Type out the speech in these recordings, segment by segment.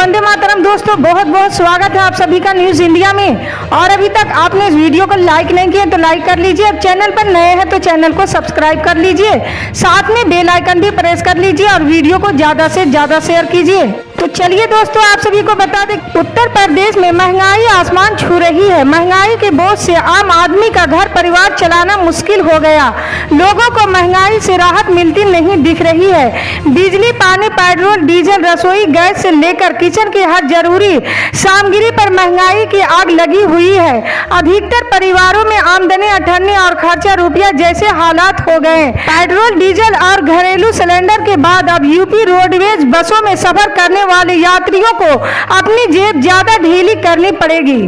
वंदे मातरम। दोस्तों बहुत बहुत स्वागत है आप सभी का न्यूज़ इंडिया में। और अभी तक आपने इस वीडियो को लाइक नहीं किया तो लाइक कर लीजिए। अब चैनल पर नए हैं तो चैनल को सब्सक्राइब कर लीजिए, साथ में बेल आइकन भी प्रेस कर लीजिए और वीडियो को ज़्यादा से ज़्यादा शेयर कीजिए। तो चलिए दोस्तों, आप सभी को बता दें, उत्तर प्रदेश में महंगाई आसमान छू रही है। महंगाई के बोझ से आम आदमी का घर परिवार चलाना मुश्किल हो गया। लोगों को महंगाई से राहत मिलती नहीं दिख रही है। बिजली, पानी, पेट्रोल, डीजल, रसोई गैस से लेकर किचन की हर जरूरी सामग्री पर महंगाई की आग लगी हुई है। अधिकतर परिवारों में आमदनी अठन्नी और खर्चा रुपया जैसे हालात हो गए। पेट्रोल, डीजल और घरेलू सिलेंडर के बाद अब यूपी रोडवेज बसों में सफर करने वाले यात्रियों को अपनी जेब ज्यादा ढीली करनी पड़ेगी।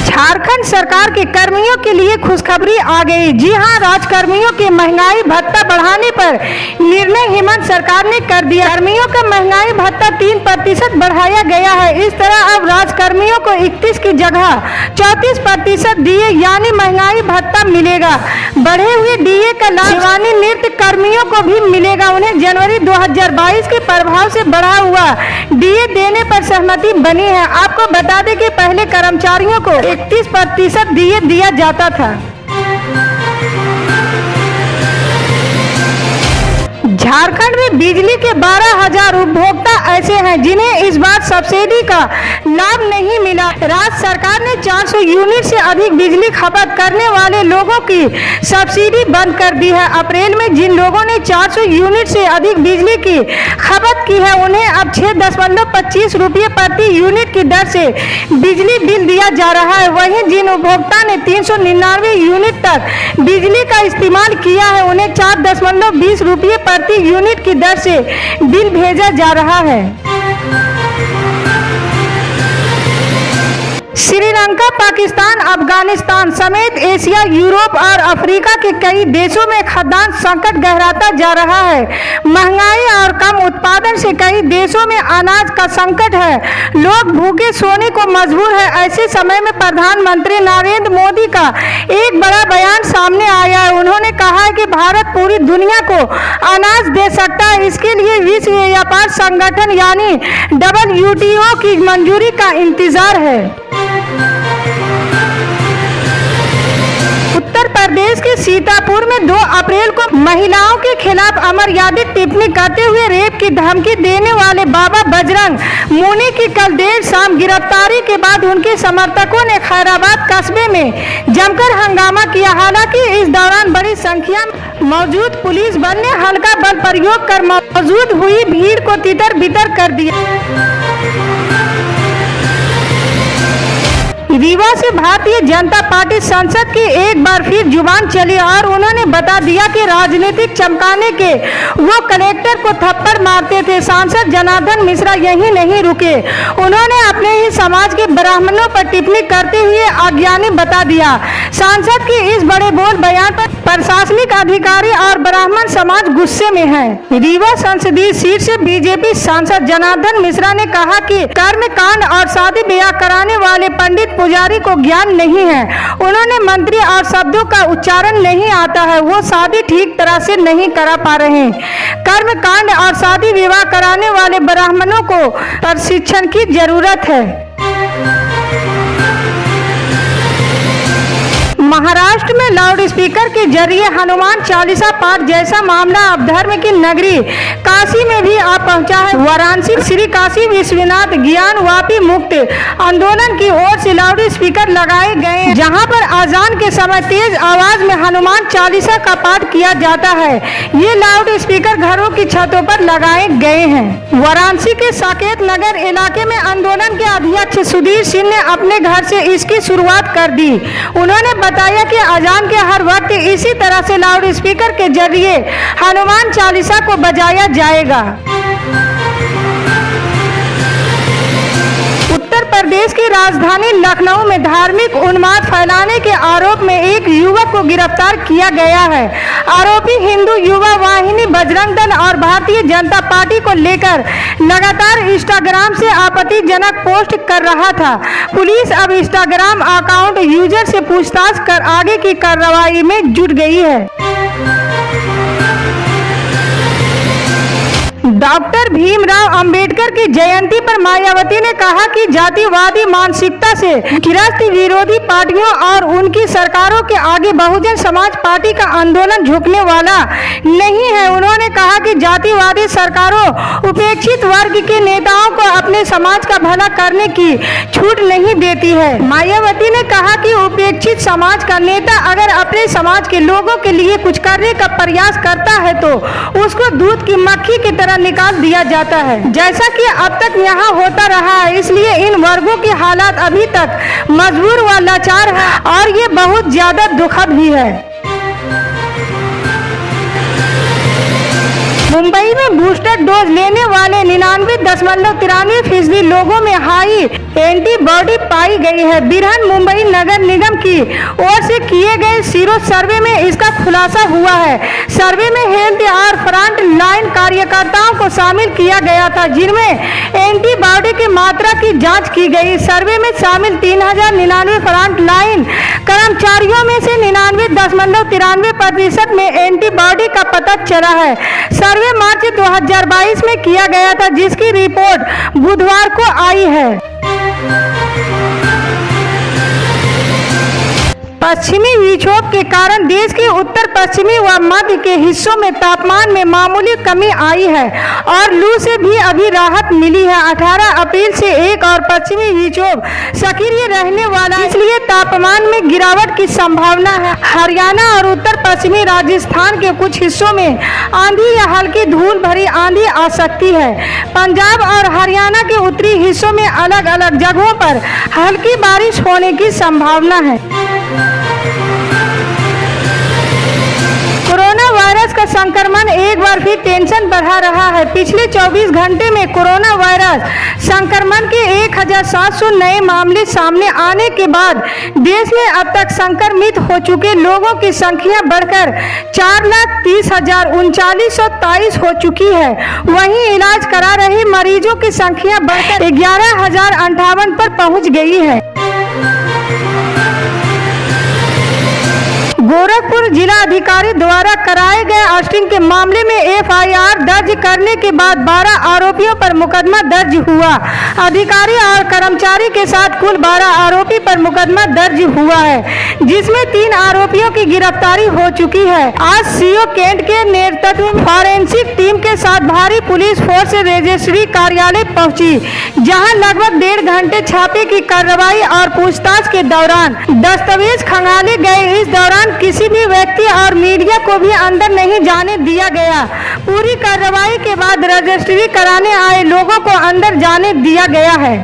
झारखंड सरकार के कर्मियों के लिए खुशखबरी आ गई। जी हां, राजकर्मियों के महंगाई भत्ता बढ़ाने पर निर्णय हेमंत सरकार ने कर दिया। कर्मियों का महंगाई भत्ता 3% बढ़ाया गया है। इस तरह अब राजकर्मियों को 31 की जगह 34% डीए यानी महंगाई भत्ता मिलेगा। बढ़े हुए डीए का लाभ सेवानिवृत्त कर्मियों को भी मिलेगा। उन्हें जनवरी 2022 के प्रभाव से बढ़ा हुआ डीए देने पर सहमति बनी है। आपको बता दें कि पहले कर्मचारियों को 31% डीए दिया जाता था। झारखंड में बिजली के 12,000 उपभोक्ता ऐसे हैं जिन्हें इस बार सब्सिडी का लाभ नहीं मिला। राज्य सरकार ने 400 यूनिट से अधिक बिजली खपत करने वाले लोगों की सब्सिडी बंद कर दी है। अप्रैल में जिन लोगों ने 400 यूनिट से अधिक बिजली की खपत की है उन्हें अब 6.25 रुपये प्रति यूनिट की दर से बिजली बिल दिया जा रहा है। वहीं जिन उपभोक्ता ने 399 यूनिट तक बिजली का इस्तेमाल किया है उन्हें 4.20 रुपये प्रति यूनिट की दर से बिल भेजा जा रहा है। श्रीलंका, पाकिस्तान, अफगानिस्तान समेत एशिया, यूरोप और अफ्रीका के कई देशों में खाद्यान्न संकट गहराता जा रहा है। महंगाई और कम उत्पादन से कई देशों में अनाज का संकट है। लोग भूखे सोने को मजबूर है। ऐसे समय में प्रधानमंत्री नरेंद्र मोदी का एक बड़ा बयान सामने आया है। उन्होंने कहा है कि भारत पूरी दुनिया को अनाज दे सकता है। इसके लिए विश्व व्यापार संगठन यानी WTO की मंजूरी का इंतजार है। उत्तर प्रदेश के सीतापुर में 2 अप्रैल को महिलाओं के खिलाफ अमर्यादित टिप्पणी करते हुए रेप की धमकी देने वाले बाबा बजरंग मुनि की कल देर शाम गिरफ्तारी के बाद उनके समर्थकों ने खैराबाद कस्बे में जमकर हंगामा किया। हालांकि इस दौरान बड़ी संख्या में मौजूद पुलिस बल ने हल्का बल प्रयोग कर मौजूद हुई भीड़ को तितर बितर कर दिया। रीवा से भारतीय जनता पार्टी सांसद की एक बार फिर जुबान चली और उन्होंने बता दिया कि राजनीतिक चमकाने के वो कलेक्टर को थप्पड़ मारते थे। सांसद जनार्दन मिश्रा यहीं नहीं रुके, उन्होंने अपने ही समाज के ब्राह्मणों पर टिप्पणी करते हुए अज्ञानी बता दिया। सांसद की इस बड़े बोल बयान पर प्रशासनिक अधिकारी और ब्राह्मण समाज गुस्से में है। रीवा संसदीय सीट से बीजेपी सांसद जनार्दन मिश्रा ने कहा कि कर्मकांड और शादी ब्याह कराने वाले पंडित पुजारी को ज्ञान नहीं है। उन्होंने मंत्री और शब्दों का उच्चारण नहीं आता है, वो शादी ठीक तरह से नहीं करा पा रहे। कर्मकांड और शादी विवाह कराने वाले ब्राह्मणों को प्रशिक्षण की जरूरत है। महाराष्ट्र में लाउड स्पीकर के जरिए हनुमान चालीसा पाठ जैसा मामला अब धर्म की नगरी काशी में भी आ पहुंचा है। वाराणसी श्री काशी विश्वनाथ ज्ञान वापी मुक्त आंदोलन की ओर से लाउड स्पीकर लगाए गए, जहां पर अजान के समय तेज आवाज में हनुमान चालीसा का पाठ किया जाता है। ये लाउड स्पीकर घरों की छतों पर लगाए गए हैं। वाराणसी के साकेत नगर इलाके में आंदोलन के अध्यक्ष सुधीर सिंह ने अपने घर से इसकी शुरुआत कर दी। उन्होंने बताया कि अजान के हर वक्त इसी तरह से लाउड स्पीकर के जरिए हनुमान चालीसा को बजाया जाएगा। उत्तर प्रदेश की राजधानी लखनऊ में धार्मिक उन्माद फैलाने के आरोप में एक युवक को गिरफ्तार किया गया है। आरोपी हिंदू युवा वाहिनी बजरंग दल और भारतीय जनता पार्टी को लेकर लगातार इंस्टाग्राम से आपत्तिजनक पोस्ट कर रहा था। पुलिस अब इंस्टाग्राम अकाउंट यूजर से पूछताछ कर आगे की कार्रवाई में जुट गई है। डॉक्टर भीमराव अंबेडकर की जयंती पर मायावती ने कहा कि जातिवादी मानसिकता से ग्रस्त विरोधी पार्टियों और उनकी सरकारों के आगे बहुजन समाज पार्टी का आंदोलन झुकने वाला नहीं है। उन्होंने कहा कि जातिवादी सरकारों उपेक्षित वर्ग के नेताओं को अपने समाज का भला करने की छूट नहीं देती है। मायावती ने कहा कि उपेक्षित समाज का नेता अगर अपने समाज के लोगों के लिए कुछ करने का प्रयास करता है तो उसको दूध की मक्खी की तरह निकाल दिया जाता है, जैसा कि अब तक यहाँ होता रहा है। इसलिए इन वर्गों के हालात अभी तक मजबूर व लाचार है और ये बहुत ज्यादा दुखद भी है। मुंबई में बूस्टर डोज लेने वाले 99.93% लोगों में हाई एंटीबॉडी पाई गई है। बिरहन मुंबई नगर निगम की ओर से किए गए सीरो सर्वे में इसका खुलासा हुआ है। सर्वे में हेल्थ और फ्रंट लाइन कार्यकर्ताओं को शामिल किया गया था, जिनमें एंटीबॉडी की मात्रा की जांच की गई। सर्वे में शामिल 3099 फ्रंट लाइन कर्मचारियों में से 99.93% में एंटीबॉडी का पता चला है। सर्वे मार्च 2022 में किया गया था, जिसकी रिपोर्ट बुधवार को आई है। पश्चिमी विक्षोभ के कारण देश के उत्तर पश्चिमी व मध्य के हिस्सों में तापमान में मामूली कमी आई है और लू से भी अभी राहत मिली है। 18 अप्रैल से एक और पश्चिमी विक्षोभ सक्रिय रहने वाला है, इसलिए तापमान में गिरावट की संभावना है। हरियाणा और उत्तर पश्चिमी राजस्थान के कुछ हिस्सों में आंधी या हल्की धूल भरी आंधी आ सकती है। पंजाब और हरियाणा के उत्तरी हिस्सों में अलग अलग जगहों पर हल्की बारिश होने की संभावना है। कोरोना वायरस का संक्रमण एक बार फिर टेंशन बढ़ा रहा है। पिछले 24 घंटे में कोरोना वायरस संक्रमण के 1700 नए मामले सामने आने के बाद देश में अब तक संक्रमित हो चुके लोगों की संख्या बढ़कर 4,30,3923 हो चुकी है। वहीं इलाज करा रहे मरीजों की संख्या बढ़कर 11,058 पर पहुंच गई है। गोरखपुर जिला अधिकारी द्वारा कराए गए अरेस्टिंग के मामले में एफआईआर दर्ज करने के बाद 12 आरोपियों पर मुकदमा दर्ज हुआ। अधिकारी और कर्मचारी के साथ कुल 12 आरोपी पर मुकदमा दर्ज हुआ है, जिसमें 3 आरोपियों की गिरफ्तारी हो चुकी है। आज सीओ कैंट के नेतृत्व में फॉरेंसिक टीम के साथ भारी पुलिस फोर्स रजिस्ट्री कार्यालय पहुंची, जहां लगभग 1.5 घंटे छापे की कार्रवाई और पूछताछ के दौरान दस्तावेज खंगाले गए। इस दौरान किसी भी व्यक्ति और मीडिया को भी अंदर नहीं जाने दिया गया। पूरी कार्रवाई के बाद रजिस्ट्री कराने आए लोगों को अंदर जाने दिया गया है।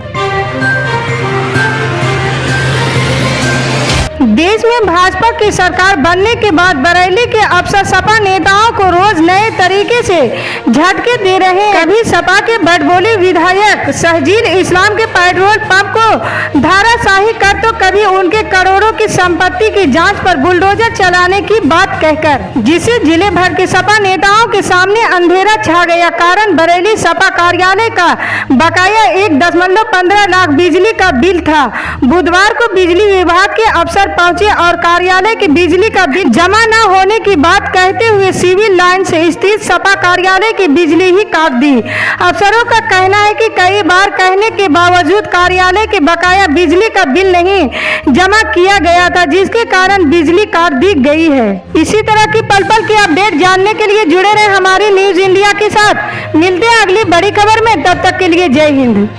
देश में भाजपा की सरकार बनने के बाद बरेली के अफसर सपा नेताओं को रोज नए तरीके से झटके दे रहे हैं। कभी सपा के बड़बोले विधायक शहजील इस्लाम के पेट्रोल पंप को धाराशाही कर तो कभी उनके करोड़ों की संपत्ति की जांच पर बुलडोजर चलाने की बात कहकर, जिसे जिले भर के सपा नेताओं के सामने अंधेरा छा गया। कारण बरेली सपा कार्यालय का बकाया 1.15 लाख बिजली का बिल था। बुधवार को बिजली विभाग के अफसर पहुंचे और कार्यालय की बिजली का बिल जमा न होने की बात कहते हुए सिविल लाइन से स्थित सपा कार्यालय की बिजली ही काट दी। अफसरों का कहना है कि कई बार कहने के बावजूद कार्यालय के बकाया बिजली का बिल नहीं जमा किया गया था, जिसके कारण बिजली काट दी गई है। इसी तरह की पल पल की अपडेट जानने के लिए जुड़े रहे हमारी न्यूज इंडिया के साथ। मिलते हैं अगली बड़ी खबर में, तब तक के लिए जय हिंद।